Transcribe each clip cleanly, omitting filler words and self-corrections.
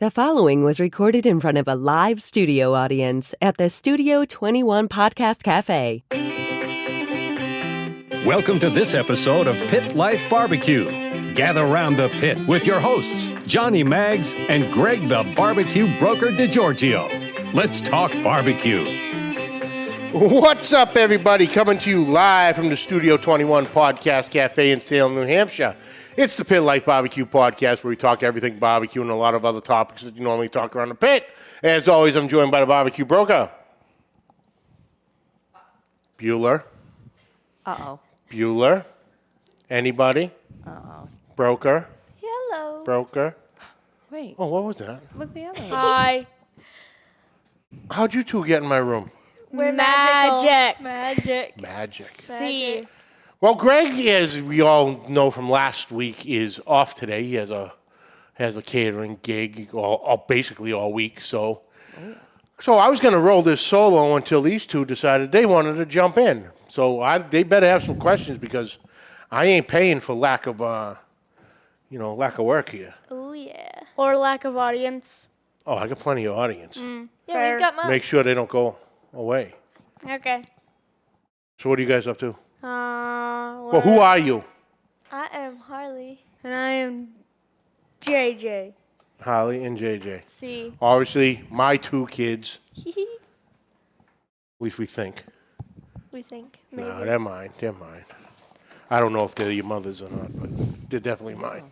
The following was recorded in front of a live studio audience at the Studio 21 Podcast Café. Welcome to this episode of Pit Life BBQ. Gather round the pit with your hosts, Johnny Maggs and Greg the Barbecue Broker DiGiorgio. Let's talk barbecue. What's up, everybody? Coming to you live from the Studio 21 Podcast Café in Salem, New Hampshire. It's the Pit Life BBQ podcast where we talk everything barbecue and a lot of other topics that you normally talk around the pit. As always, I'm joined by the barbecue broker. Bueller. Uh-oh. Bueller. Anybody? Uh-oh. Broker. Hello. Broker. Wait. Oh, what was that? Look the other way. Hi. How'd you two get in my room? We're Magic. Magic. See. Well, Greg, as we all know from last week, is off today. He has a catering gig basically all week. So I was going to roll this solo until these two decided they wanted to jump in. So they better have some questions because I ain't paying for lack of work here. Oh, yeah. Or lack of audience. Oh, I got plenty of audience. Yeah, we've got mine. Make sure they don't go away. Okay. So what are you guys up to? Well, Who are you? I am Harley. and I am JJ. Holly and JJ. See. Obviously, my two kids. At least we think. We think. Maybe. No, they're mine. I don't know if they're your mothers or not, but they're definitely mine.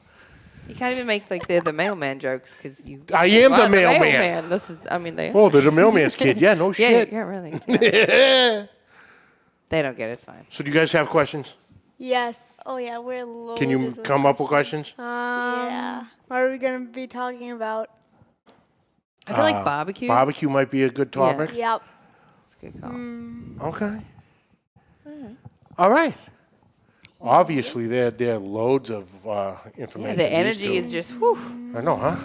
You can't even make like they're the mailman jokes because you. I am the are mailman. This is. I mean, they. Oh, they're the mailman's kid. Yeah, no yeah, shit. yeah, really. Yeah. They don't get it. It's fine. So do you guys have questions? Yes. Oh, yeah, we're loaded. Can you with come up with questions? Yeah. What are we going to be talking about? I feel like barbecue. Barbecue might be a good topic. Yep. It's a good call. Okay. All right. Obviously, there are loads of information. Yeah, the energy is just. Whew. I know, huh?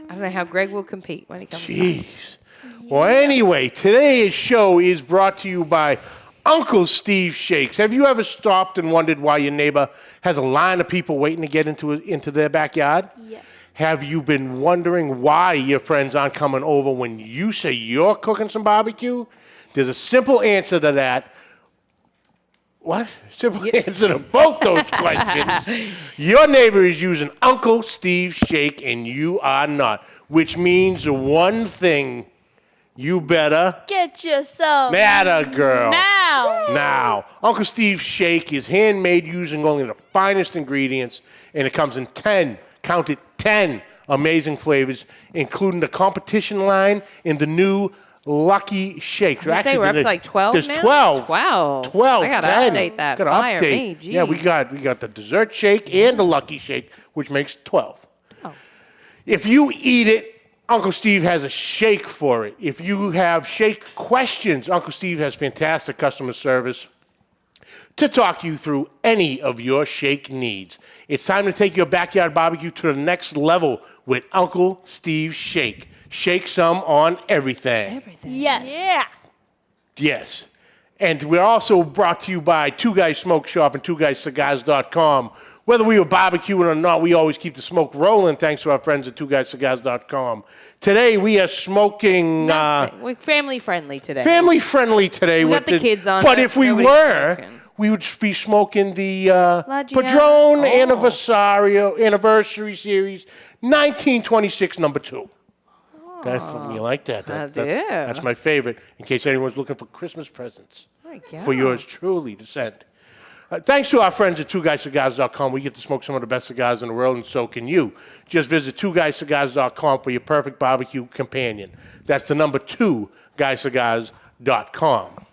I don't know how Greg will compete when he comes. Jeez. Well, anyway, today's show is brought to you by Uncle Steve Shakes. Have you ever stopped and wondered why your neighbor has a line of people waiting to get into their backyard? Yes. Have you been wondering why your friends aren't coming over when you say you're cooking some barbecue? There's a simple answer to that. What? Simple answer to both those questions. Your neighbor is using Uncle Steve Shake and you are not, which means the one thing you better Get yourself. matter, girl. Now. Uncle Steve's Shake is handmade using only the finest ingredients, and it comes in 10 amazing flavors, including the competition line and the new Lucky Shake. You say we're up to like 12 There's now? 12. 12. 12. I gotta 10. update that. Gotta Fire update. me, Yeah, we geez. got the dessert shake and the Lucky Shake, which makes 12. Oh. If you eat it, Uncle Steve has a shake for it. If you have shake questions, Uncle Steve has fantastic customer service to talk you through any of your shake needs. It's time to take your backyard barbecue to the next level with Uncle Steve's Shake. Shake some on everything. Everything. Yes. Yeah. Yes. And we're also brought to you by Two Guys Smoke Shop and TwoGuysCigars.com. Whether we were barbecuing or not, we always keep the smoke rolling thanks to our friends at TwoGuysCigars.com. Today, we are smoking... We're family friendly today. family friendly today. We with got the kids on, But but if we nobody's were, smoking. we would be smoking the Magna. Padron Oh. Anniversary Series 1926 number 2. You like that? That's my favorite, in case anyone's looking for Christmas presents for yours truly to send. Thanks to our friends at TwoGuysCigars.com, we get to smoke some of the best cigars in the world, and so can you. Just visit TwoGuysCigars.com for your perfect barbecue companion. That's the number 2GuysCigars.com.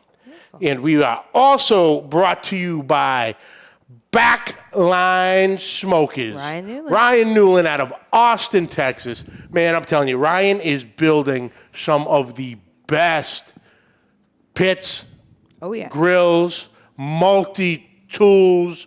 And we are also brought to you by Backline Smokers. Ryan Newland out of Austin, Texas. Man, I'm telling you, Ryan is building some of the best pits, grills, multi-tools,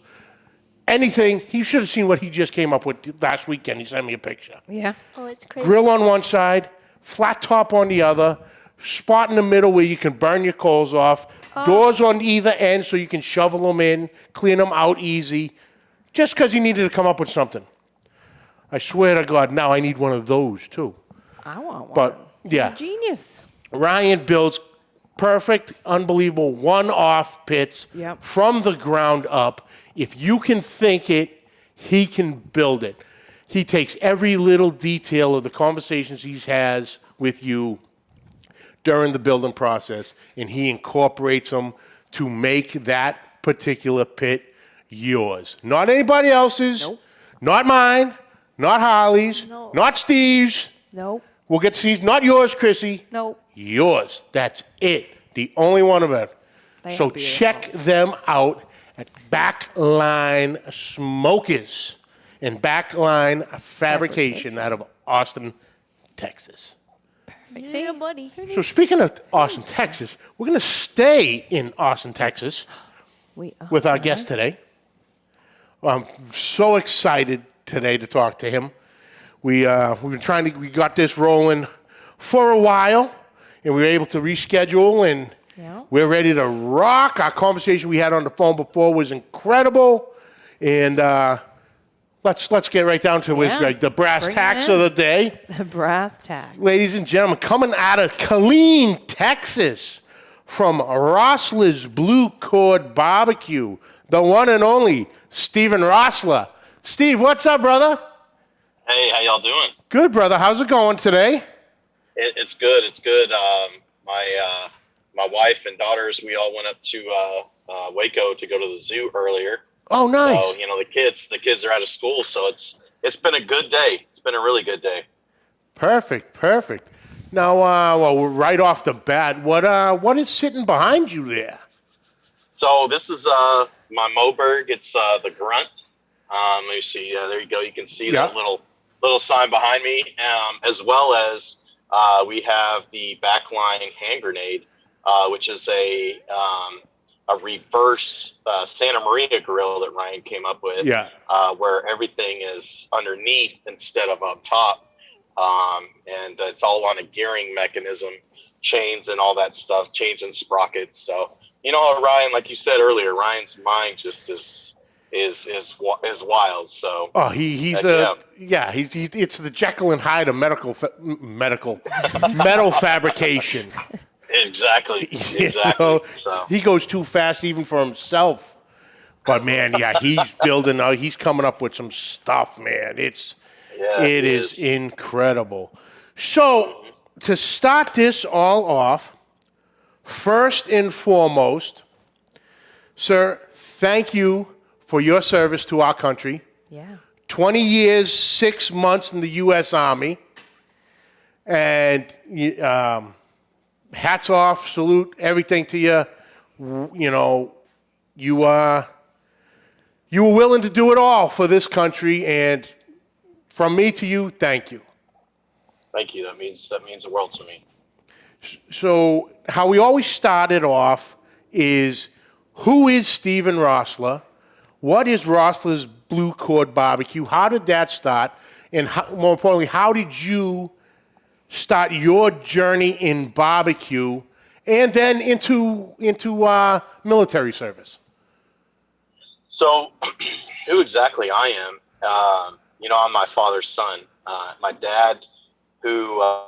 anything. You should have seen what he just came up with last weekend. He sent me a picture. Yeah. Oh, it's crazy. Grill on one side, flat top on the other, spot in the middle where you can burn your coals off, doors on either end so you can shovel them in, clean them out easy, just because he needed to come up with something. I swear to God, now I need one of those too. I want one. But, yeah. Genius. Ryan builds perfect, unbelievable one-off pits from the ground up. If you can think it, he can build it. He takes every little detail of the conversations he has with you during the building process, and he incorporates them to make that particular pit yours. Not anybody else's, not mine, not Harley's, not Steve's. Nope. We'll get to Steve's. Not yours, Chrissy. Nope. Yours. That's it. The only one of it. So check them out at Backline Smokers and Backline Fabrication out of Austin, Texas. Perfect. Yeah, buddy. So speaking of Austin, Texas, we're going to stay in Austin, Texas with our guest today. I'm so excited today to talk to him. We've been we got this rolling for a while, and we were able to reschedule, and we're ready to rock. Our conversation we had on the phone before was incredible, and let's get right down to it, Greg. The brass tacks of the day. The brass tack. Ladies and gentlemen, coming out of Killeen, Texas, from Rossler's Blue Cord Barbecue, the one and only Steven Rossler. Steve, what's up, brother? Hey, how y'all doing? Good, brother. How's it going today? It's good. It's good. My wife and daughters, we all went up to Waco to go to the zoo earlier. Oh, nice. So the kids are out of school, so it's been a good day. It's been a really good day. Perfect. Now, well, right off the bat, what is sitting behind you there? So this is my Moberg. It's the Grunt. Let me see. There you go. You can see that little sign behind me, as well as we have the Backline hand grenade, which is a reverse Santa Maria grill that Ryan came up with, where everything is underneath instead of up top, and it's all on a gearing mechanism, chains and all that stuff, chains and sprockets. So Ryan, like you said earlier, Ryan's mind just is wild. So he's it's the Jekyll and Hyde of metal fabrication. Exactly. So he goes too fast even for himself. But man, he's building out. He's coming up with some stuff, man. It is incredible. So to start this all off, first and foremost, sir, thank you for your service to our country. 20 years, 6 months in the U.S. Army. And hats off, salute, everything to you. You were willing to do it all for this country. And from me to you, thank you. Thank you. That means the world to me. So how we always started off is, who is Steven Rossler? What is Rossler's Blue Cord Barbecue? How did that start? And more importantly, how did you start your journey in barbecue and then into military service? So who exactly I am, I'm my father's son. My dad, my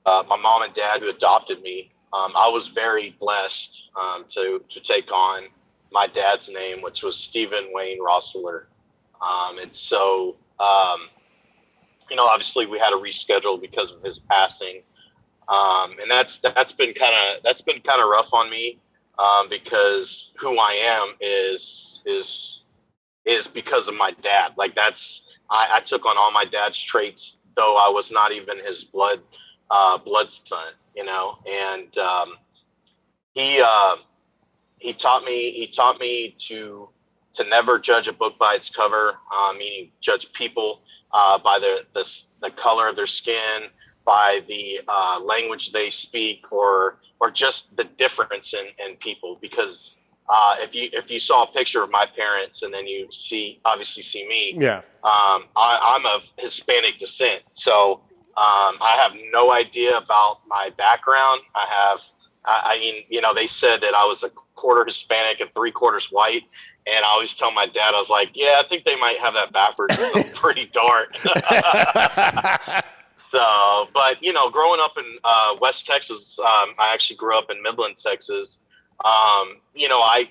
mom and dad who adopted me, I was very blessed to take on my dad's name, which was Stephen Wayne Rossler. And so, obviously we had to reschedule because of his passing. And that's been kind of rough on me, because who I am is because of my dad. Like I took on all my dad's traits, though I was not even his blood son, and he taught me to never judge a book by its cover, meaning judge people by the color of their skin, by the language they speak, or just the difference in people. Because if you saw a picture of my parents and then you obviously see me, I'm of Hispanic descent, so I have no idea about my background. They said that I was a quarter Hispanic and 3/4 white. And I always tell my dad, I was like, I think they might have that backwards. It's pretty dark. So, but growing up in West Texas, I actually grew up in Midland, Texas. It's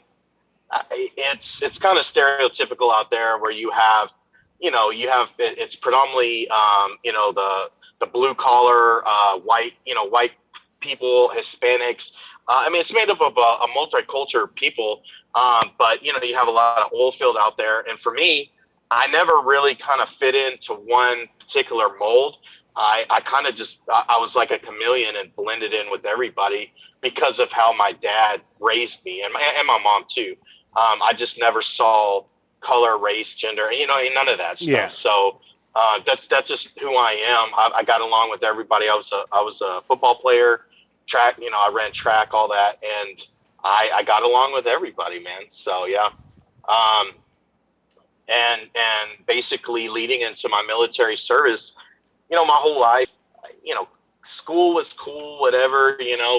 kind of stereotypical out there where you have it's predominantly the blue collar white people, Hispanics. It's made up of a multicultural people, but you have a lot of oil field out there. And for me, I never really kind of fit into one particular mold. I kind of I was like a chameleon and blended in with everybody because of how my dad raised me and my mom too. I just never saw color, race, gender, none of that stuff. Yeah. So that's just who I am. I got along with everybody. I was a football player, track. I ran track, all that, and I got along with everybody, man. So yeah. And basically leading into my military service, my whole life, school was cool, whatever,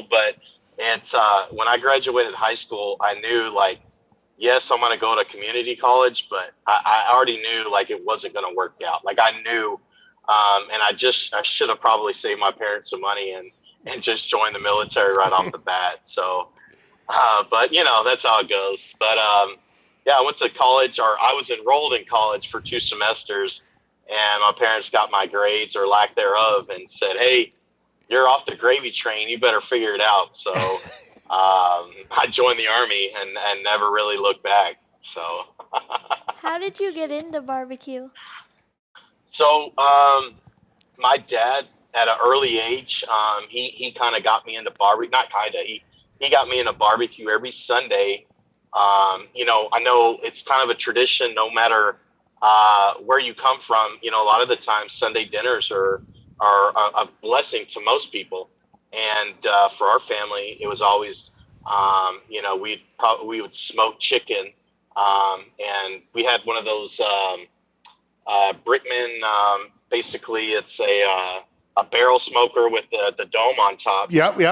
but it's when I graduated high school, I knew yes, I'm going to go to community college, but I already knew it wasn't going to work out. I knew, and I should have probably saved my parents some money and just joined the military right off the bat. So, but that's how it goes. But, yeah, I went to college, or I was enrolled in college for 2 semesters, and my parents got my grades or lack thereof and said, "Hey, you're off the gravy train. You better figure it out." So I joined the Army and never really looked back. So How did you get into barbecue? So my dad, at an early age, he kind of got me into barbecue. Not kind of. He got me into barbecue every Sunday. I know it's kind of a tradition, no matter where you come from. A lot of the time Sunday dinners are a blessing to most people. And for our family, it was always, we would smoke chicken. And we had one of those Brickman, basically it's a barrel smoker with the dome on top. Yep. And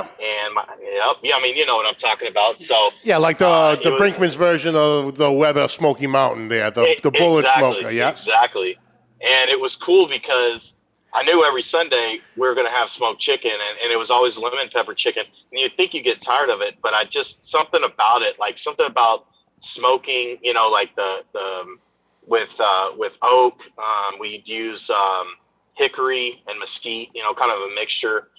yeah, you know what I'm talking about. So yeah, like the Brinkman's version of the Weber Smoky Mountain there, the bullet smoker. Yeah, exactly. And it was cool because I knew every Sunday we were going to have smoked chicken, and it was always lemon pepper chicken. And you'd think you get tired of it, but something about it, something about smoking, with oak, we'd use hickory and mesquite, kind of a mixture.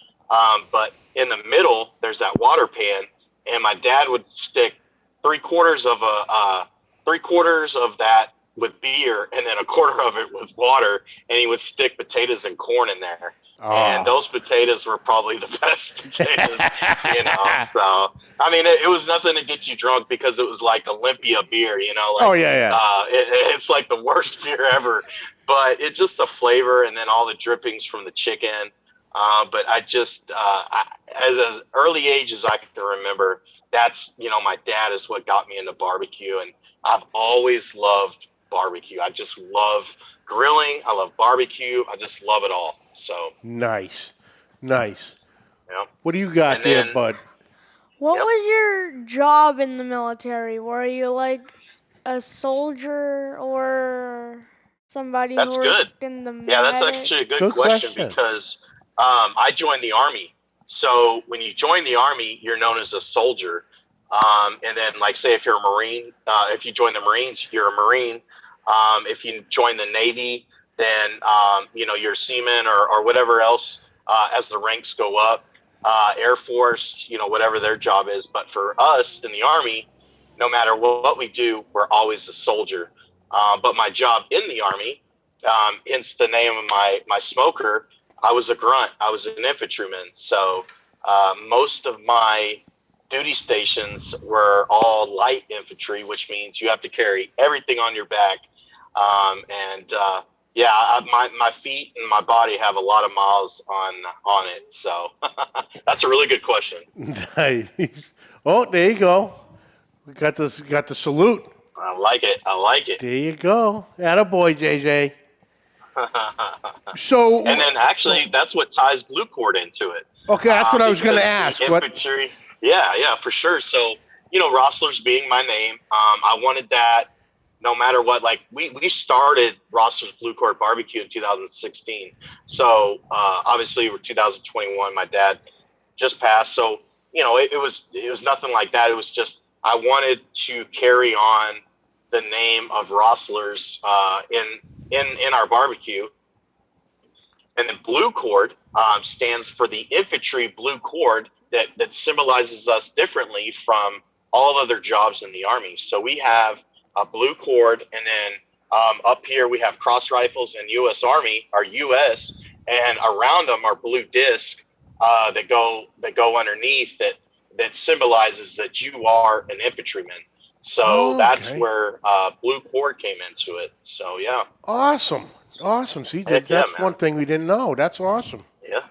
But in the middle, there's that water pan, and my dad would stick 3/4 of that with beer and then 1/4 of it with water, and he would stick potatoes and corn in there. Oh. And those potatoes were probably the best potatoes, So, it was nothing to get you drunk because it was like Olympia beer, oh, yeah. It's like the worst beer ever. But it's just the flavor and then all the drippings from the chicken. But I just, as early age as I can remember, that's, my dad is what got me into barbecue. And I've always loved barbecue. I just love grilling. I love barbecue. I just love it all. So nice. Yeah. What do you got there, bud? What was your job in the military? Were you like a soldier or somebody That's who good. worked in the Yeah, that's medic? actually a good question because I joined the Army. So when you join the Army, you're known as a soldier. And then, say if you're a Marine, if you join the Marines, you're a Marine. If you join the Navy, then, you're a seaman or whatever else as the ranks go up. Air Force, whatever their job is. But for us in the Army, no matter what we do, we're always a soldier. But my job in the Army, hence the name of my smoker, I was a grunt. I was an infantryman. So most of my duty stations were all light infantry, which means you have to carry everything on your back. My feet and my body have a lot of miles on it. So that's a really good question. Nice. Oh, there you go. We got the salute. I like it. There you go. Attaboy, JJ. So, and then actually, that's what ties Blue Cord into it. Okay, that's what I was going to ask. Infantry, yeah, for sure. So, Rossler's being my name. I wanted that no matter what, like we started Rossler's Blue Cord Barbecue in 2016. So obviously we're 2021. My dad just passed. So, it was nothing like that. It was just, I wanted to carry on the name of Rossler's in our barbecue. And then Blue Cord stands for the infantry blue cord that symbolizes us differently from all other jobs in the Army. So we have a blue cord, and then up here we have cross rifles and U.S. Army, our U.S., and around them are blue discs that go underneath that symbolizes that you are an infantryman. So that's where blue cord came into it. So yeah. Awesome. See, that's one thing we didn't know. That's awesome. Yeah,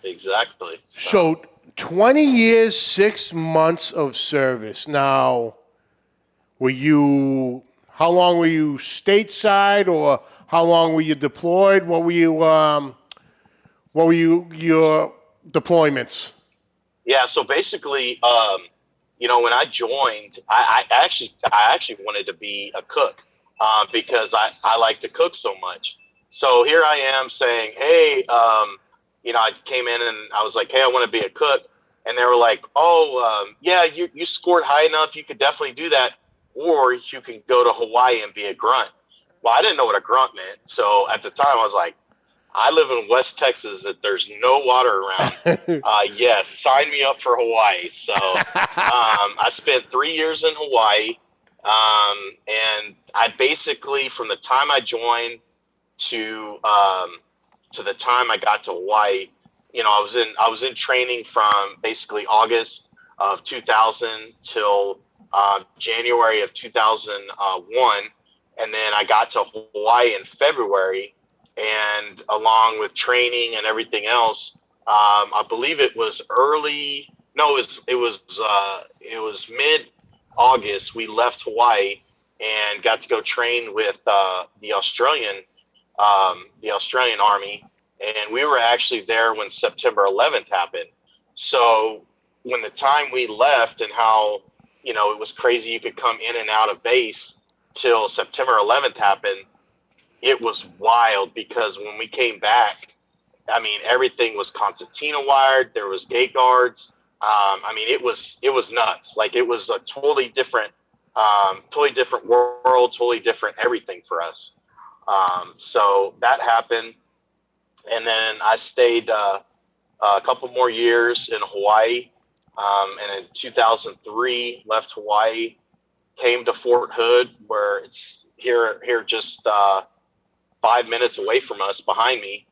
exactly. So 20 years, 6 months of service. Now, how long were you stateside, or how long were you deployed? What were your deployments? Yeah, so basically, when I joined, I actually wanted to be a cook because I like to cook so much. So here I am saying, hey, I came in and I was like, hey, I want to be a cook. And they were like, yeah, you scored high enough. You could definitely do that. Or you can go to Hawaii and be a grunt. Well, I didn't know what a grunt meant. So at the time I was like, I live in West Texas that there's no water around. Yes, sign me up for Hawaii. So I spent 3 years in Hawaii. And I basically, from the time I joined to the time I got to Hawaii, I was in training from basically August of 2000 till January of 2001, and then I got to Hawaii in February. And along with training and everything else, I believe it was mid-August. We left Hawaii and got to go train with the Australian Army. And we were actually there when September 11th happened. So when the time we left and how, it was crazy, you could come in and out of base till September 11th happened, it was wild because when we came back, everything was concertina wired. There was gate guards. It was nuts. Like, it was a totally different world, totally different everything for us. So that happened. And then I stayed a couple more years in Hawaii. And in 2003, left Hawaii, came to Fort Hood, where it's here just 5 minutes away from us, behind me.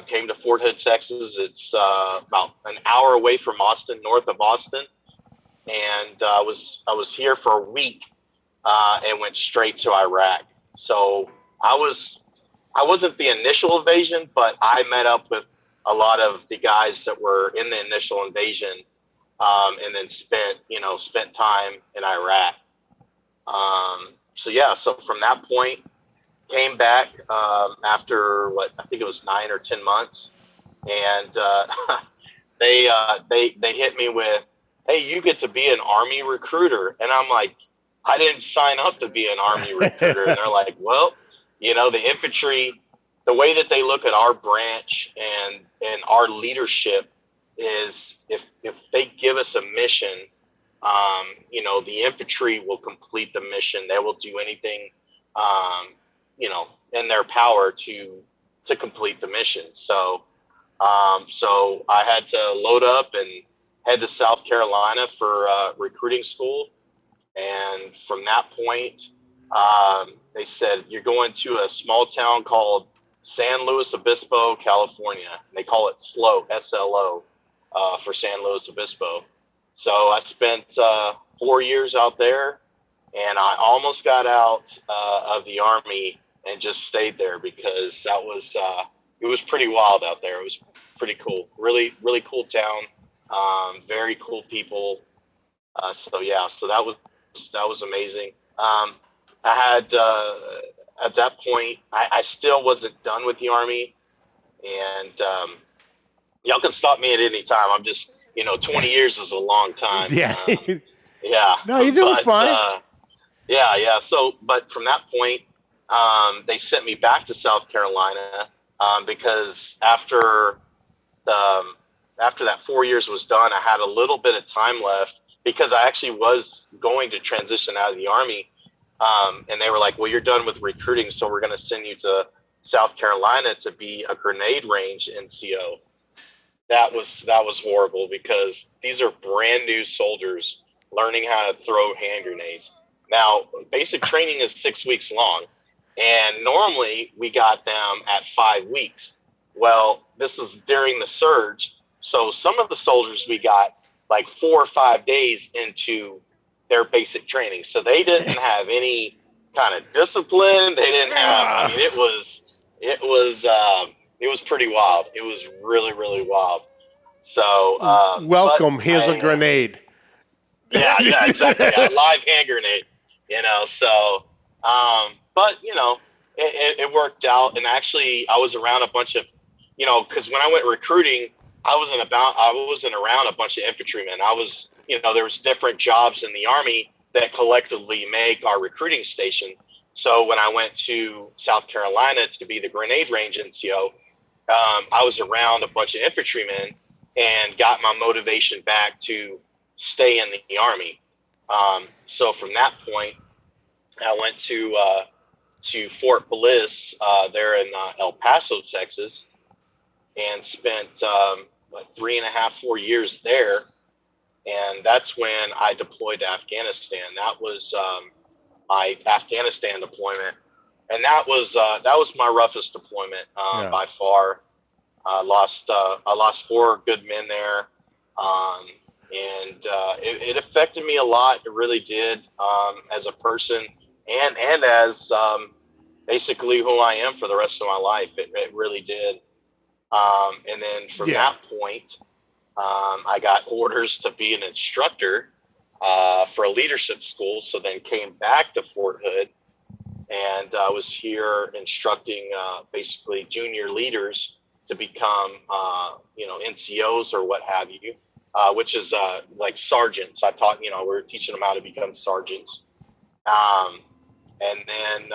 Came to Fort Hood, Texas. It's about an hour away from Austin, north of Austin. And I was here for a week and went straight to Iraq. So I wasn't the initial invasion, but I met up with a lot of the guys that were in the initial invasion, and then spent time in Iraq. So from that point, came back after I think it was 9 or 10 months, and they hit me with, hey, you get to be an Army recruiter. And I'm like, I didn't sign up to be an Army recruiter. And they're like, well, the infantry, the way that they look at our branch and our leadership is if they give us a mission, the infantry will complete the mission. They will do anything, in their power to complete the mission. So I had to load up and head to South Carolina for recruiting school. And from that point, they said, you're going to a small town called San Luis Obispo, California. And they call it SLO, S-L-O, for San Luis Obispo. So I spent 4 years out there, and I almost got out of the Army and just stayed there because that was it was pretty wild out there. It was pretty cool. Really, really cool town. Very cool people. So that was amazing. I had at that point, I still wasn't done with the Army, and y'all can stop me at any time. I'm just 20 years is a long time. Yeah. Yeah. No, you're doing fine. Yeah. So, but from that point, they sent me back to South Carolina because the after that 4 years was done, I had a little bit of time left because I actually was going to transition out of the Army. And they were like, well, you're done with recruiting, so we're going to send you to South Carolina to be a grenade range NCO. That was horrible because these are brand new soldiers learning how to throw hand grenades. Now, basic training is 6 weeks long, and normally we got them at 5 weeks. Well, this was during the surge, so some of the soldiers we got like 4 or 5 days into their basic training, so they didn't have any kind of discipline. They didn't have. I mean, it was pretty wild. It was really, really wild. So, welcome. Here's a grenade. Yeah, exactly. A live hand grenade. So, but it worked out. And actually, I was around a bunch of, because when I went recruiting, I wasn't around a bunch of infantrymen. I was, there was different jobs in the Army that collectively make our recruiting station. So when I went to South Carolina to be the grenade range NCO, I was around a bunch of infantrymen and got my motivation back to stay in the Army. So from that point, I went to Fort Bliss there in El Paso, Texas, and spent 3.5, 4 years there. And that's when I deployed to Afghanistan. That was my Afghanistan deployment, and that was my roughest deployment by far. I lost 4 good men there, and it affected me a lot. It really did, as a person and as basically who I am for the rest of my life. It really did. And then from that point, I got orders to be an instructor for a leadership school. So then came back to Fort Hood, and I was here instructing basically junior leaders to become, NCOs or what have you, which is like sergeants. I taught, we were teaching them how to become sergeants. And then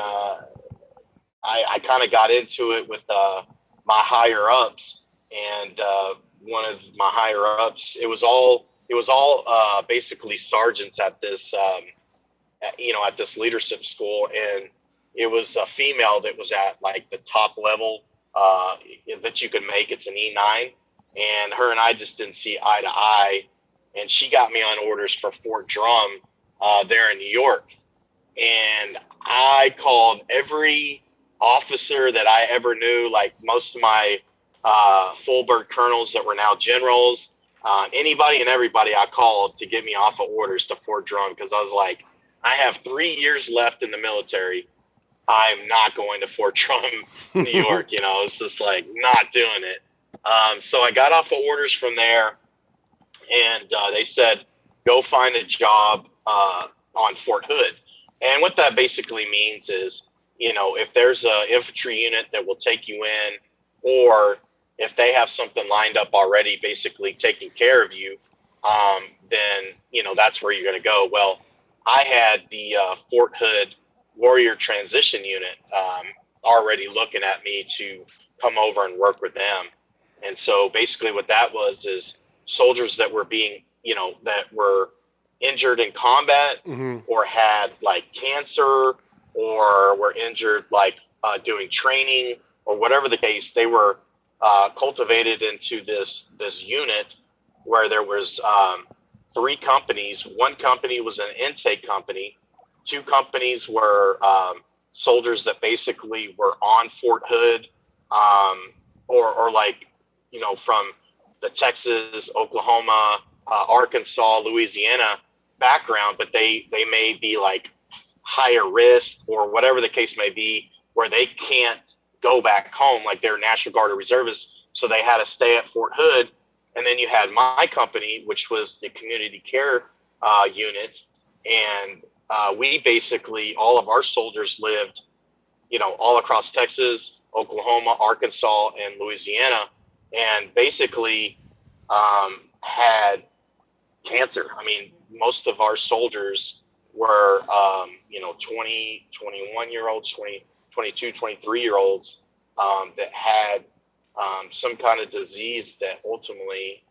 I kind of got into it with my higher ups, and one of my higher ups, it was all basically sergeants at this, at this leadership school. And it was a female that was at like the top level that you could make. It's an E9, and her and I just didn't see eye to eye. And she got me on orders for Fort Drum there in New York. And I called every officer that I ever knew, like most of my full bird colonels that were now generals, anybody and everybody I called to get me off of orders to Fort Drum, because I was like, I have 3 years left in the military. I'm not going to Fort Drum, New York. It's just like not doing it. So I got off of orders from there, and they said, go find a job on Fort Hood. And what that basically means is, if there's an infantry unit that will take you in, or if they have something lined up already, basically taking care of you, then, that's where you're going to go. Well, I had the Fort Hood Warrior Transition Unit already looking at me to come over and work with them. And so basically what that was is soldiers that were being, that were injured in combat, or had like cancer, or were injured like doing training, or whatever the case. They were cultivated into this unit where there was 3 companies. One company was an intake company. 2 companies were soldiers that basically were on Fort Hood, or like, from the Texas, Oklahoma, Arkansas, Louisiana background, but they may be like higher risk, or whatever the case may be, where they can't go back home, like they're National Guard or reservists, so they had to stay at Fort Hood. And then you had my company, which was the community care unit, and we basically, all of our soldiers lived, all across Texas, Oklahoma, Arkansas, and Louisiana, and basically had cancer. I mean, most of our soldiers were, 20, 21-year-olds, 20, 22, 23-year-olds that had some kind of disease that ultimately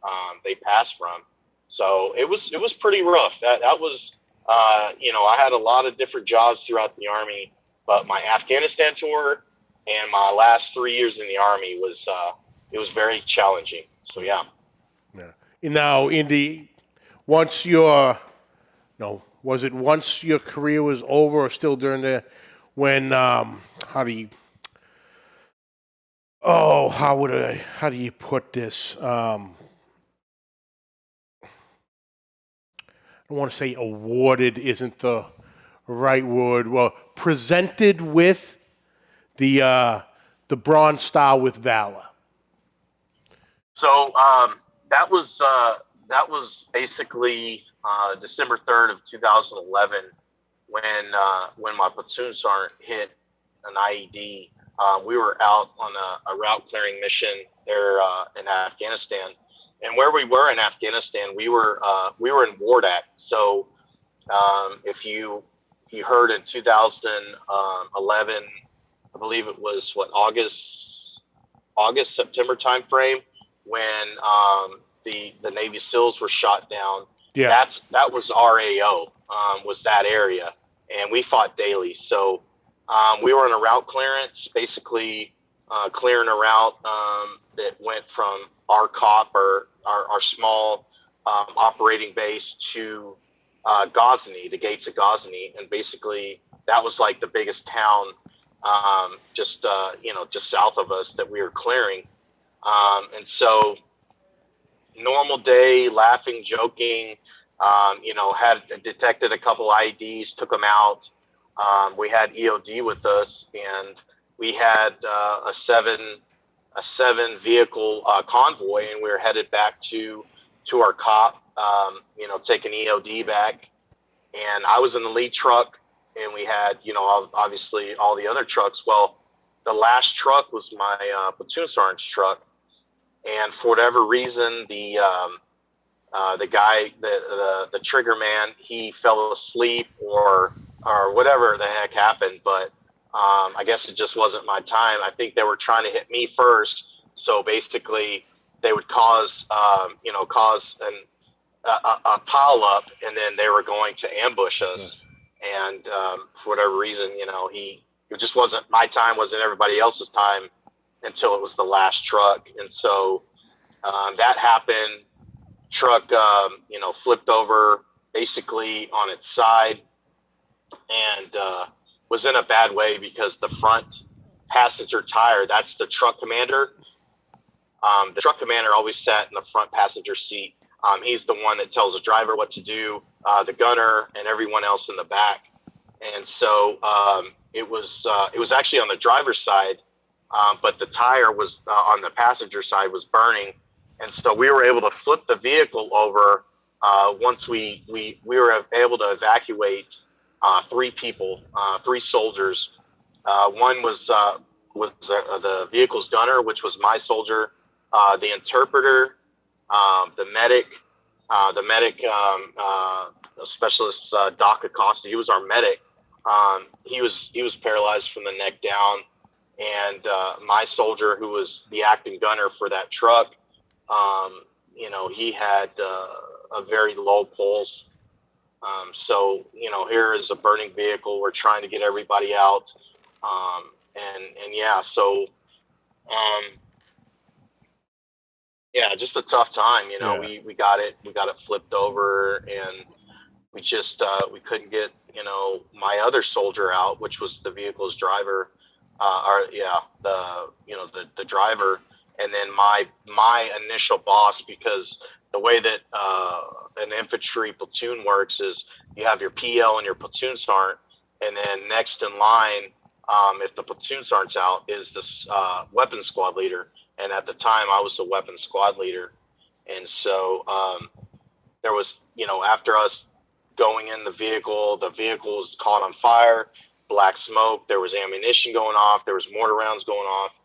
they passed from. So it was pretty rough. That was, I had a lot of different jobs throughout the Army, but my Afghanistan tour and my last 3 years in the Army was it was very challenging. So yeah. Now, once your career was over, or still during how do you put this? I don't want to say awarded isn't the right word. Well, presented with the Bronze Star with Valor. So that was basically December 3rd of 2011 when my platoon sergeant hit an IED. We were out on a route clearing mission there in Afghanistan, and where we were in Afghanistan, we were in WARDAC. So if you heard in 2011, I believe it was August September timeframe when the Navy SEALs were shot down. Yeah, that was RAO, was that area, and we fought daily. So we were in a route clearance, basically clearing a route that went from our COP, or our small operating base, to Ghazni, the gates of Ghazni, and basically that was like the biggest town just south of us that we were clearing. And so normal day, laughing, joking, had detected a couple IEDs, took them out. We had EOD with us, and we had a seven vehicle convoy, and we were headed back to our COP, taking EOD back. And I was in the lead truck, and we had, obviously all the other trucks. Well, the last truck was my platoon sergeant's truck. And for whatever reason, the guy, the trigger man, he fell asleep or whatever the heck happened. But I guess it just wasn't my time. I think they were trying to hit me first. So basically, they would cause a pile up, and then they were going to ambush us. And for whatever reason, it just wasn't my time, wasn't everybody else's time until it was the last truck. And so that happened. Truck, flipped over basically on its side, and was in a bad way because the front passenger tire, that's the truck commander. The truck commander always sat in the front passenger seat. He's the one that tells the driver what to do, the gunner, and everyone else in the back. And so it was actually on the driver's side, but the tire was on the passenger side was burning. And so we were able to flip the vehicle over once we were able to evacuate three people, three soldiers. One was the vehicle's gunner, which was my soldier, the interpreter, the medic, specialist, Doc Acosta. He was our medic. He was paralyzed from the neck down, and my soldier, who was the acting gunner for that truck, he had a very low pulse. So here is a burning vehicle. We're trying to get everybody out, just a tough time. We got it flipped over, and we just we couldn't get my other soldier out, which was the vehicle's driver, the driver, and then my initial boss, because the way that an infantry platoon works is you have your PL and your platoon sergeant, and then next in line, if the platoon sergeant's out, is this weapons squad leader. And at the time, I was the weapons squad leader. And so there was, after us going in the vehicle was caught on fire, black smoke, there was ammunition going off, there was mortar rounds going off.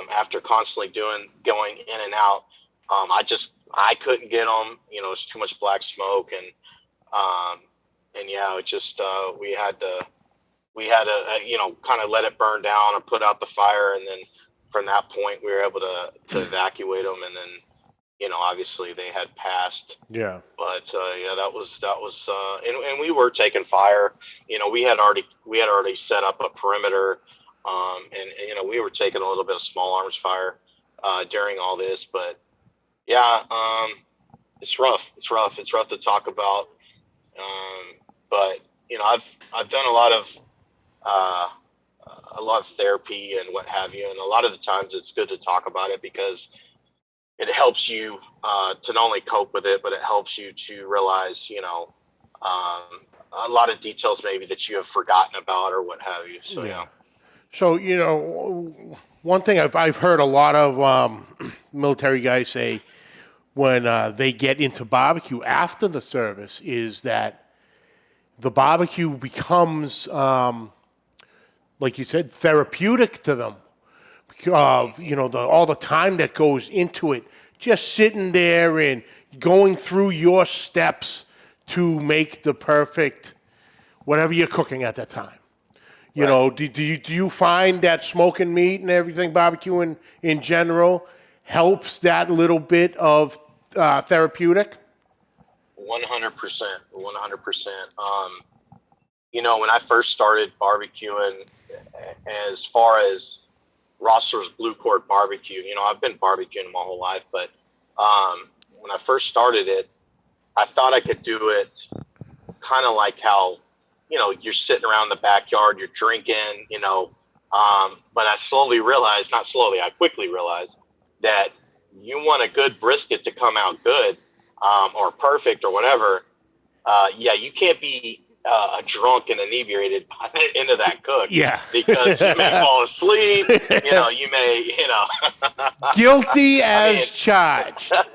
After constantly going in and out, I couldn't get them. It's too much black smoke, and yeah, it just we had to kind of let it burn down and put out the fire, and then from that point we were able to evacuate them, and then obviously they had passed. Yeah. But yeah, that was and we were taking fire. We had already set up a perimeter, and we were taking a little bit of small arms fire during all this. But yeah, it's rough. It's rough to talk about. But I've done a lot of therapy and what have you, and a lot of the times it's good to talk about it because it helps you to not only cope with it, but it helps you to realize, a lot of details maybe that you have forgotten about or what have you. So yeah. So one thing I've heard a lot of military guys say when they get into barbecue after the service is that the barbecue becomes, like you said, therapeutic to them. Of all the time that goes into it, just sitting there and going through your steps to make the perfect whatever you're cooking at that time. Do you find that smoking meat and everything, barbecuing in general, helps that little bit of therapeutic? 100%. 100%. When I first started barbecuing, as far as Rossler's Blue Court Barbecue, I've been barbecuing my whole life, but when I first started it, I thought I could do it kind of like how, you're sitting around the backyard, you're drinking, but I quickly realized that you want a good brisket to come out good, or perfect or whatever. You can't be drunk and inebriated into that cook. Yeah. Because you may fall asleep, you may, Guilty as charged. and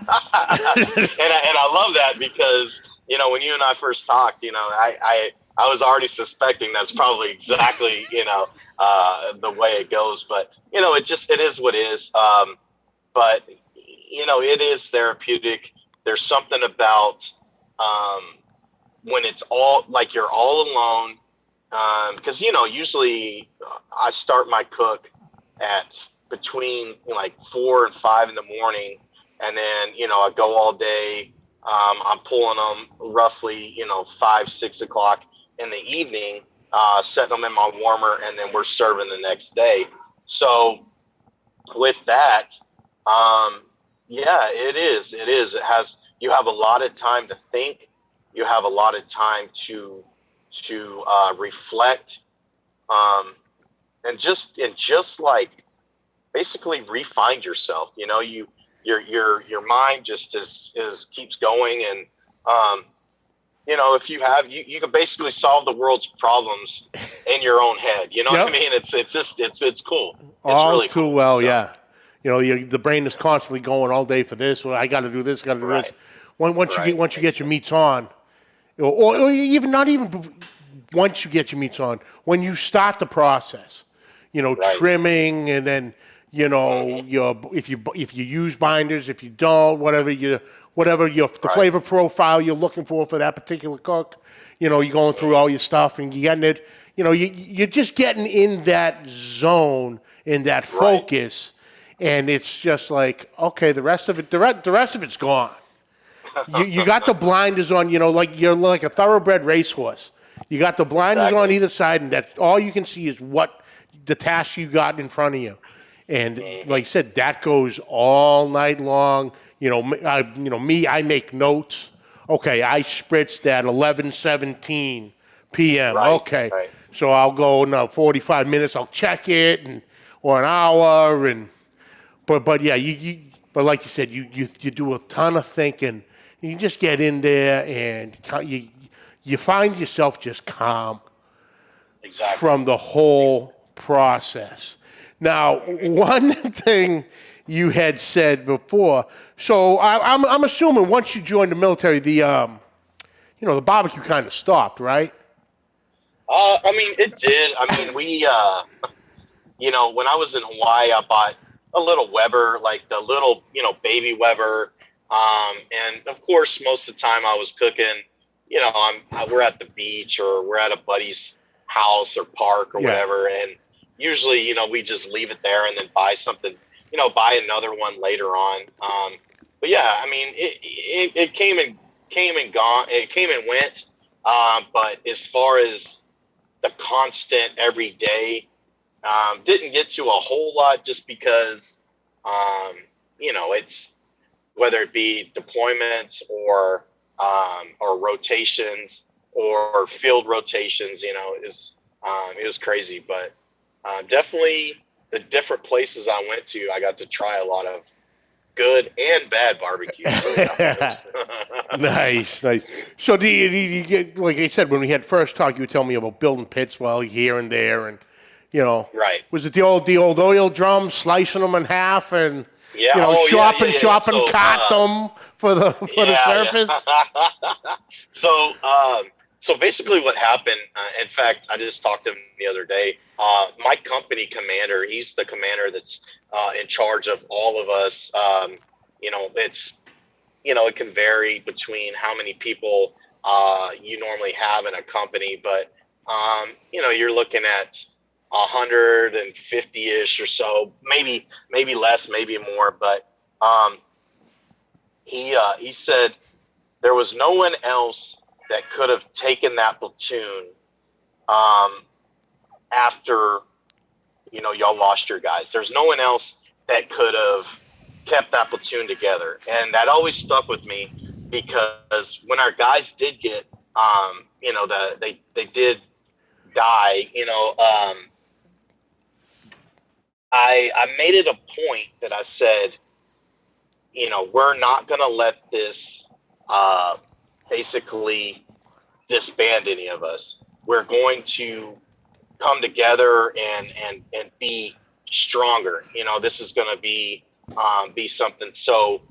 I love that because, when you and I first talked, I was already suspecting that's probably exactly, the way it goes. But, it is what it is. But, it is therapeutic. There's something about when it's all like you're all alone, because usually I start my cook at between like 4 and 5 in the morning, and then I go all day. I'm pulling them roughly 5, 6 o'clock in the evening, setting them in my warmer, and then we're serving the next day. So with that, it is. You have a lot of time to think. You have a lot of time to reflect, and just like basically re-find yourself. Your mind just keeps going, and if you can basically solve the world's problems in your own head. You know what I mean? It's cool. It's all really too cool. well, So, yeah. The brain is constantly going all day for this. Well, I got to do this. Got to do this. Once you get your meats on, or even not even once you get your meats on, when you start the process, trimming, and then if you use binders, if you don't, whatever the flavor profile you're looking for that particular cook, you're going through all your stuff and you're getting it. You're just getting in that zone, in that focus, and it's just like, okay, the rest of it's gone. You got the blinders on, like you're like a thoroughbred racehorse. You got the blinders on either side, and that all you can see is what the task you got in front of you. And like I said, that goes all night long. I make notes. Okay, I spritzed at 11:17 p.m. Okay, so I'll go 45 minutes. I'll check it, or an hour, but yeah, but like you said, you do a ton of thinking. You just get in there and you find yourself just calm from the whole process. Now, one thing you had said before, so I'm assuming once you joined the military, the barbecue kind of stopped, right? It did. We, when I was in Hawaii, I bought a little Weber, like the little, baby Weber. And of course, most of the time I was cooking, we're at the beach or we're at a buddy's house or park or whatever, and usually we just leave it there and then buy something, buy another one later on. But yeah, I mean, it came and gone. It came and went. But as far as the constant every day, didn't get to a whole lot just because, it's whether it be deployments or rotations or field rotations, it was crazy, but definitely the different places I went to, I got to try a lot of good and bad barbecue. Nice. So do you get, like I said, when we had first talked, you were telling me about building pits here and there, and right. Was it the old oil drum, slicing them in half and sharpen So, cart them for the surface? So basically what happened, in fact, I just talked to him the other day. My company commander, he's the commander that's in charge of all of us. It can vary between how many people you normally have in a company, but you're looking at 150-ish or so, maybe less, maybe more. But he said there was no one else that could have taken that platoon after y'all lost your guys. There's no one else that could have kept that platoon together, and that always stuck with me because when our guys did get they did die, I made it a point that I said, we're not going to let this basically disband any of us. We're going to come together and be stronger. This is going to be something. So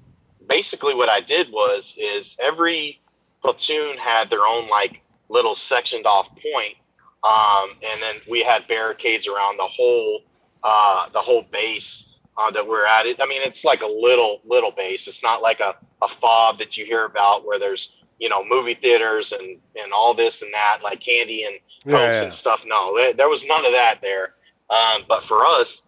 basically what I did is every platoon had their own little sectioned off point. And then we had barricades around the whole base that we're at. I mean, it's like a little base. It's not like a fob that you hear about where there's, movie theaters and all this and that, like candy and Cokes and stuff. No, there was none of that there. But for us,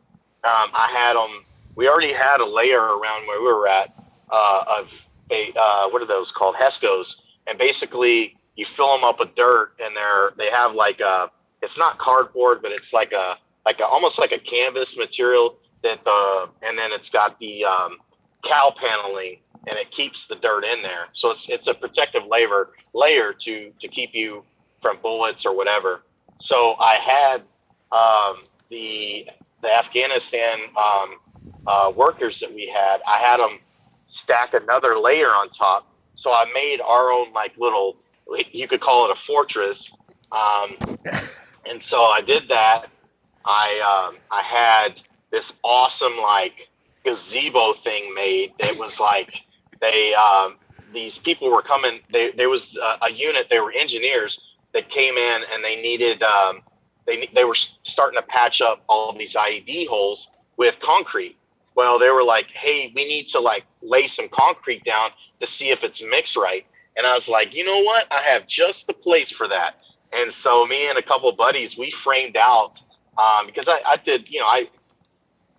we already had a layer around where we were at of what are those called? Hescos. And basically you fill them up with dirt and they have it's not cardboard, but it's almost like a canvas material and then it's got the cow paneling and it keeps the dirt in there. So it's a protective layer to keep you from bullets or whatever. So I had the Afghanistan workers that we had, I had them stack another layer on top. So I made our own little, you could call it a fortress. And so I did that. I had this awesome gazebo thing made. It was these people were coming. There was a unit. They were engineers that came in and they needed. They were starting to patch up all of these IED holes with concrete. Well, they were like, "Hey, we need to lay some concrete down to see if it's mixed right." And I was like, "You know what? I have just the place for that." And so me and a couple of buddies, we framed out because I did,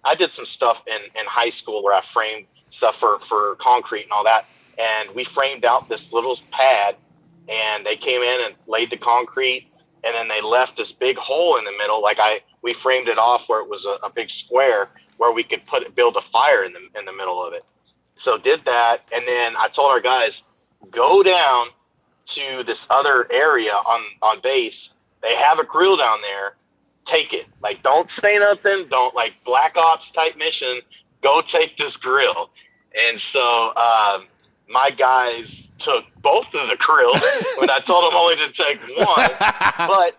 I did some stuff in high school where I framed stuff for concrete and all that. And we framed out this little pad and they came in and laid the concrete and then they left this big hole in the middle. We framed it off where it was a big square where we could build a fire in the middle of it. So did that. And then I told our guys, go down to this other area on base. They have a grill down there. Take it. Don't say nothing. Don't Black Ops type mission. Go take this grill. And so my guys took both of the grills when I told them only to take one. But,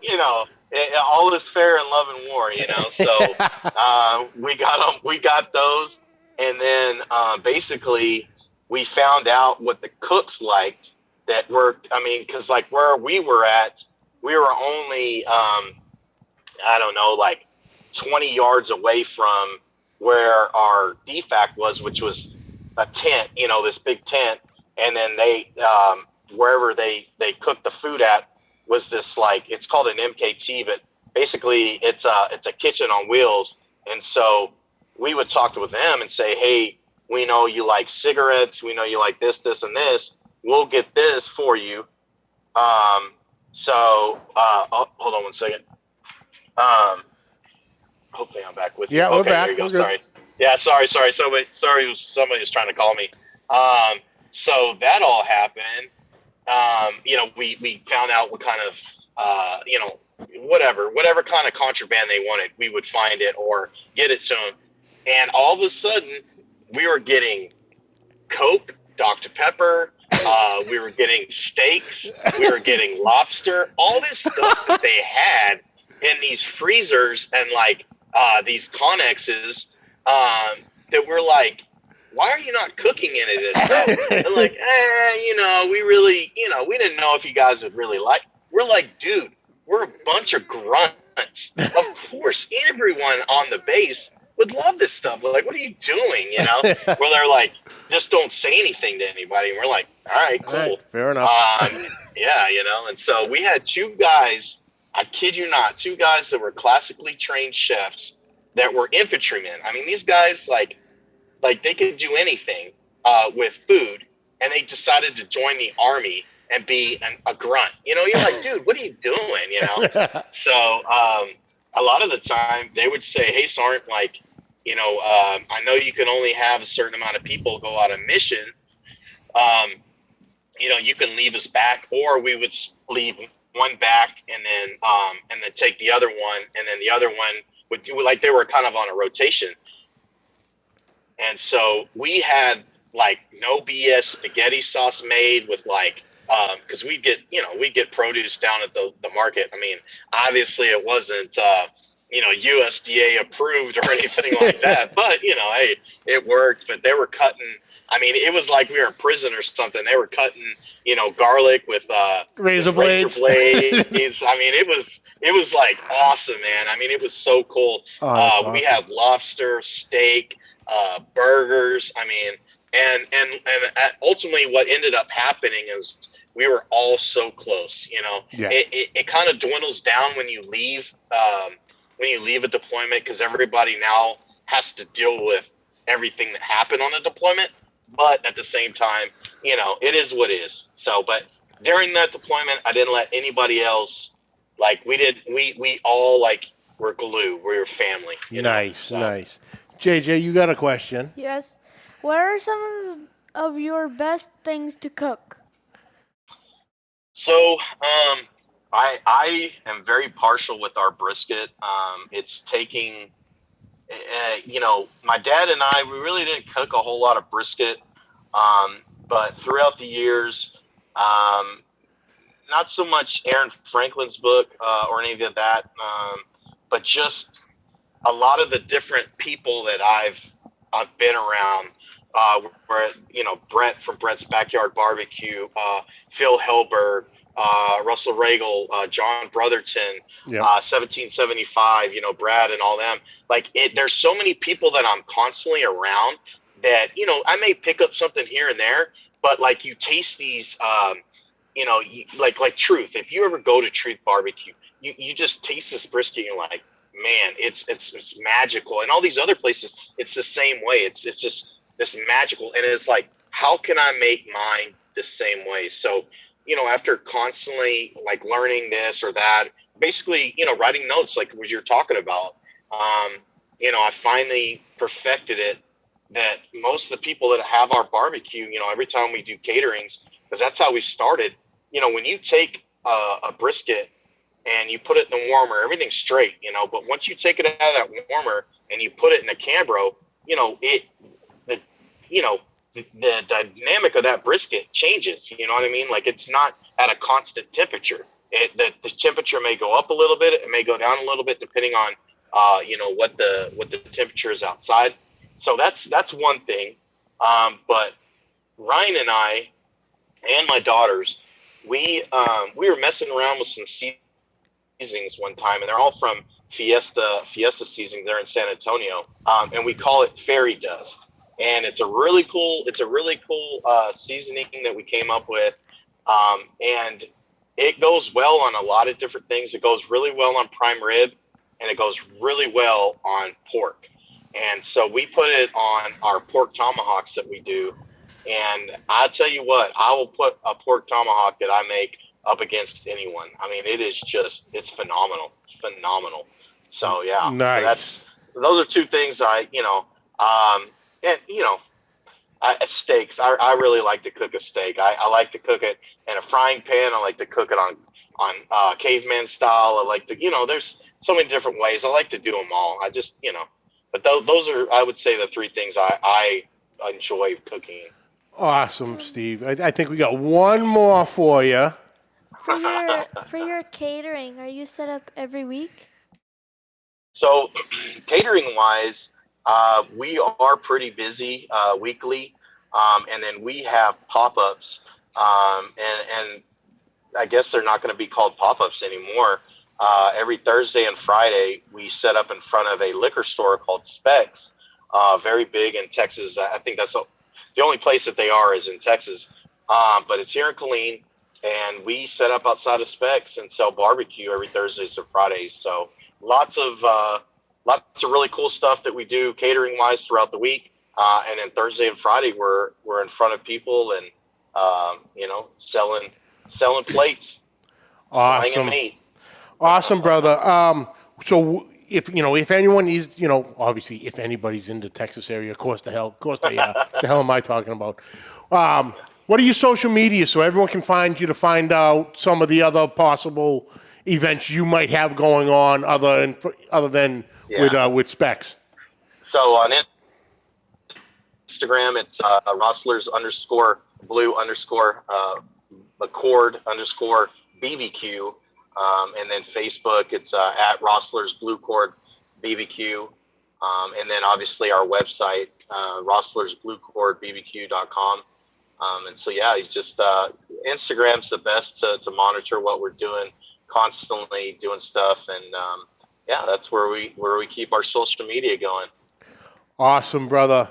all is fair in love and war, So we got those. And then basically we found out what the cooks liked that worked. I mean, because where we were at, we were only, 20 yards away from where our DFAC was, which was a tent, this big tent. And then wherever they cooked the food at was this, like, it's called an MKT, but basically it's a kitchen on wheels. And so we would talk with them and say, hey, we know you like cigarettes. We know you like this, this, and this. We'll get this for you. Hold on one second. Hopefully I'm back with you. Yeah, we're okay, back. Here you go. We're good. Sorry. Yeah, sorry. Somebody was trying to call me. So that all happened. We found out what kind of, whatever kind of contraband they wanted, we would find it or get it to them. And all of a sudden, we were getting Coke, Dr. Pepper. We were getting steaks. We were getting lobster. All this stuff that they had in these freezers and these Connexes that were like, why are you not cooking any of this stuff? They're like, we really, we didn't know if you guys would really like. We're like, dude, we're a bunch of grunts. Of course, everyone on the base would love this stuff. We're like, what are you doing? Where they're like, just don't say anything to anybody. And we're like, all right, cool. All right, fair enough. And so we had two guys, I kid you not, two guys that were classically trained chefs that were infantrymen. I mean, these guys, like they could do anything with food, and they decided to join the army and be a grunt. You're like, dude, what are you doing? So a lot of the time they would say, hey, Sergeant, I know you can only have a certain amount of people go out on mission. You can leave us back, or we would leave one back and then take the other one, and then the other one would do, like, they were kind of on a rotation. And so we had no BS spaghetti sauce made with because we'd get produce down at the market. I mean, obviously it wasn't, USDA approved or anything like that, but hey, it worked. But they were cutting, I mean, it was like we were in prison or something. They were cutting, garlic with razor blades. I mean, it was like awesome, man. I mean, it was so cool. Oh, that's awesome. We had lobster, steak, burgers. I mean, and ultimately what ended up happening is we were all so close. Yeah. It kind of dwindles down when you leave a deployment, because everybody now has to deal with everything that happened on the deployment. But at the same time, it is what it is. So, but during that deployment, I didn't let anybody else, we all were glue. We were family. Nice. JJ, you got a question? Yes. What are some of your best things to cook? So, I am very partial with our brisket. It's taking, my dad and I, we really didn't cook a whole lot of brisket. But throughout the years, not so much Aaron Franklin's book or any of that, but just a lot of the different people that I've been around. Where Brett from Brett's Backyard Barbecue, Phil Helberg, Russell Regal, John Brotherton, 1775, Brad and all them. There's so many people that I'm constantly around that, I may pick up something here and there, but you taste these, like Truth. If you ever go to Truth Barbecue, you just taste this brisket and you're like, man, it's magical. And all these other places, it's the same way. It's just this magical. And it's like, how can I make mine the same way? So, after constantly learning this or that, basically, writing notes like what you're talking about, I finally perfected it that most of the people that have our barbecue, every time we do caterings, because that's how we started, when you take a brisket and you put it in the warmer, everything's straight, but once you take it out of that warmer and you put it in a Cambro, the dynamic of that brisket changes. You know what I mean? It's not at a constant temperature. The temperature may go up a little bit. It may go down a little bit depending on, what the temperature is outside. So that's one thing. But Ryan and I and my daughters, we were messing around with some seasonings one time, and they're all from Fiesta seasoning there in San Antonio. And we call it fairy dust. And it's a really cool seasoning that we came up with. And it goes well on a lot of different things. It goes really well on prime rib, and it goes really well on pork. And so we put it on our pork tomahawks that we do. And I tell you what, I will put a pork tomahawk that I make up against anyone. I mean, it's phenomenal. Phenomenal. So, yeah. Nice. So those are two things steaks. I really like to cook a steak. I like to cook it in a frying pan. I like to cook it on caveman style. I like to, there's so many different ways. I like to do them all. I just, but those are, I would say, the three things I enjoy cooking. Awesome, Steve. I think we got one more for you. For your catering, are you set up every week? So, catering-wise, we are pretty busy weekly, and then we have pop-ups, and I guess they're not going to be called pop-ups anymore. Every Thursday and Friday, we set up in front of a liquor store called Specs, very big in Texas. I think that's the only place that they are is in Texas, but it's here in Killeen, and we set up outside of Specs and sell barbecue every Thursdays and Fridays. So lots of really cool stuff that we do catering wise throughout the week, and then Thursday and Friday we're in front of people and selling plates. Awesome. Awesome, brother. So if anyone is, obviously if anybody's in the Texas area, of course the hell am I talking about? What are your social media so everyone can find you to find out some of the other possible events you might have going on other than with Specs? So on Instagram, it's Rossler's _blue_McCord_BBQ. And then Facebook, it's at Rossler's Blue Cord BBQ. And then obviously our website, rosslersbluecordbbq.com. And so, yeah, he's just Instagram's the best to monitor what we're doing, constantly doing stuff. And that's where we keep our social media going. Awesome, brother.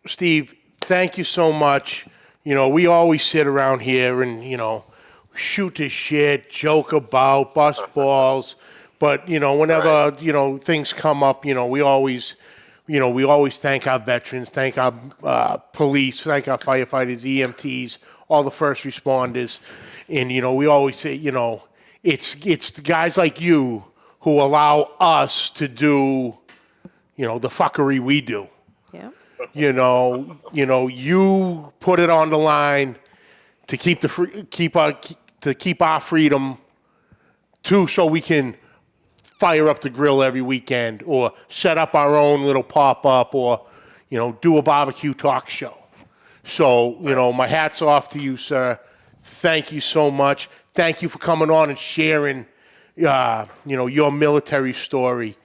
Steve, thank you so much. We always sit around here and, shoot the shit, joke about, bust balls. But, whenever, things come up, we always thank our veterans, thank our police, thank our firefighters, EMTs, all the first responders. And, we always say, it's the guys like you who allow us to do, the fuckery we do. Yeah. You put it on the line to keep our freedom too, so we can fire up the grill every weekend or set up our own little pop-up or, do a barbecue talk show. So, my hat's off to you, sir. Thank you so much. Thank you for coming on and sharing, your military story.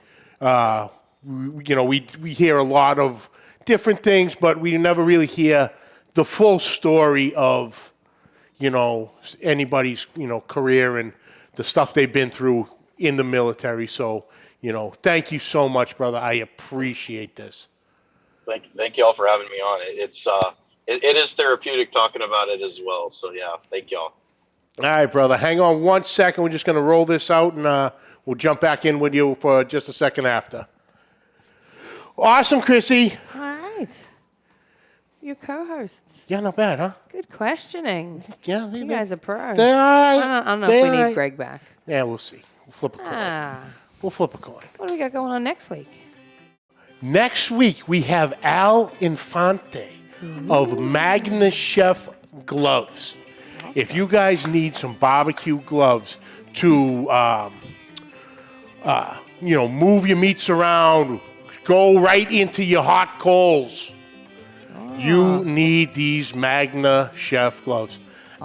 We hear a lot of different things, but we never really hear the full story of, anybody's, career and the stuff they've been through in the military. So, thank you so much, brother. I appreciate this. Thank you all for having me on. It is therapeutic talking about it as well. So, yeah, thank y'all. All right, brother. Hang on 1 second. We're just going to roll this out, and we'll jump back in with you for just a second after. Awesome, Chrissy. All right. Your co-hosts. Yeah, not bad, huh? Good questioning. Yeah, you guys are pros. They're all right. I don't know if we need Greg back. Yeah, we'll see. We'll flip a coin. We'll flip a coin. What do we got going on next week? Next week, we have Al Infante of Magna Chef Gloves. If you guys need some barbecue gloves to, move your meats around, go right into your hot coals, you need these Magna Chef gloves.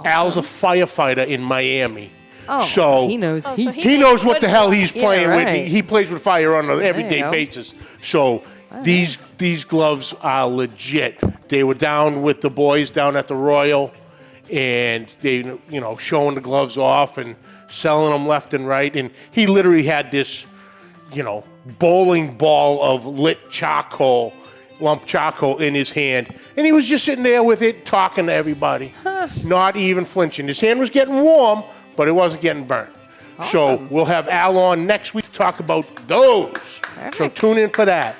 Al's a firefighter in Miami. Oh, so he knows. He knows what the hell he's playing right. with. He plays with fire on an everyday basis. So these gloves are legit. They were down with the boys down at the Royal, and they, showing the gloves off and selling them left and right. And he literally had this, bowling ball of lit lump charcoal in his hand, and he was just sitting there with it, talking to everybody. Not even flinching. His hand was getting warm, but it wasn't getting burnt. Awesome. So we'll have Al on next week to talk about those. Perfect. So tune in for that.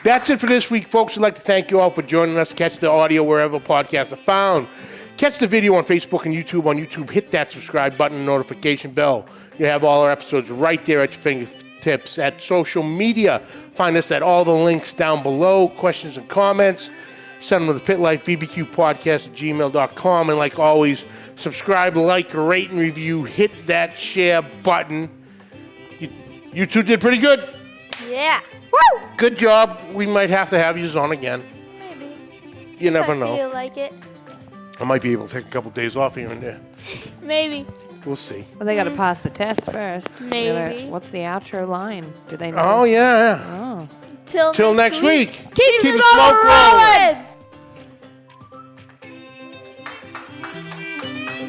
That's it for this week, folks. We'd like to thank you all for joining us. Catch the audio wherever podcasts are found. Catch the video on Facebook and YouTube. On YouTube, hit that subscribe button and notification bell. You have all our episodes right there at your fingertips. At social media, find us at all the links down below. Questions and comments, send them to the Pit Life BBQ Podcast at gmail.com. And like always, subscribe, like, rate, and review. Hit that share button. You two did pretty good. Yeah. Woo! Good job. We might have to have you on again. Maybe. You never I know. feel like it. I might be able to take a couple days off here and there. Maybe. We'll see. Well, they got to pass the test first. Maybe. What's the outro line? Do they know? Oh, yeah. Oh. Till next week. Keep the smoke smoke rolling.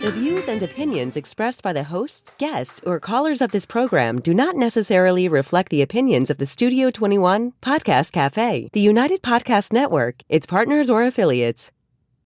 The views and opinions expressed by the hosts, guests, or callers of this program do not necessarily reflect the opinions of the Studio 21 Podcast Café, the United Podcast Network, its partners, or affiliates.